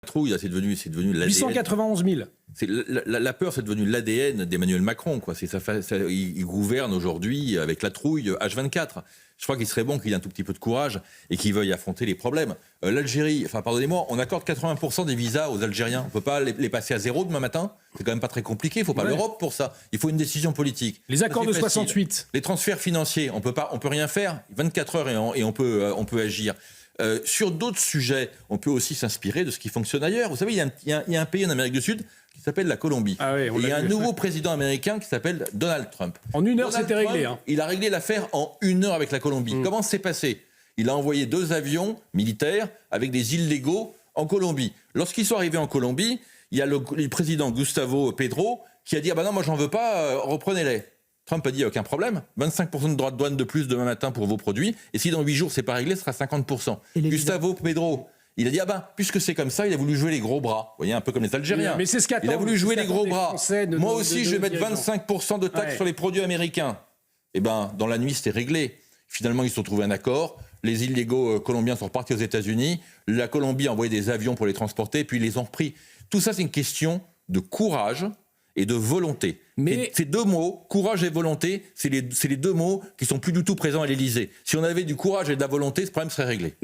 Trouille, c'est devenu l'ADN. 891 000. La peur, c'est devenu l'ADN d'Emmanuel Macron, quoi. Il gouverne aujourd'hui avec la trouille H24. Je crois qu'il serait bon qu'il ait un tout petit peu de courage et qu'il veuille affronter les problèmes. L'Algérie, enfin, pardonnez-moi, on accorde 80% des visas aux Algériens. On ne peut pas les passer à zéro demain matin. C'est quand même pas très compliqué. Il ne faut pas l'Europe pour ça. Il faut une décision politique. Les accords de facile. 68. Les transferts financiers, on peut rien faire. 24 heures et on peut agir. Sur d'autres sujets, on peut aussi s'inspirer de ce qui fonctionne ailleurs. Vous savez, il y a un pays en Amérique du Sud qui s'appelle la Colombie. Ah oui, il y a un nouveau président américain qui s'appelle Donald Trump. En une heure, c'était réglé. Il a réglé l'affaire en une heure avec la Colombie. Comment c'est passé? Il a envoyé 2 avions militaires avec des illégaux en Colombie. Lorsqu'ils sont arrivés en Colombie, il y a le président Gustavo Petro qui a dit « Ah ben non, moi j'en veux pas, reprenez-les ». Trump a dit aucun problème, 25% de droits de douane de plus demain matin pour vos produits, et si dans 8 jours c'est pas réglé, ce sera 50%. Gustavo Petro, il a dit, ah ben, puisque c'est comme ça, il a voulu jouer les gros bras. Vous voyez, un peu comme les Algériens. Mais c'est ce il a voulu jouer les gros bras. Moi aussi, je vais mettre 25% de taxes sur les produits américains. Eh ben, dans la nuit, c'était réglé. Finalement, ils se sont trouvés un accord. Les illégaux colombiens sont repartis aux États-Unis. La Colombie a envoyé des avions pour les transporter, puis ils les ont repris. Tout ça, c'est une question de courage et de volonté. Mais ces 2 mots, courage et volonté, c'est les 2 mots qui sont plus du tout présents à l'Élysée. Si on avait du courage et de la volonté, ce problème serait réglé.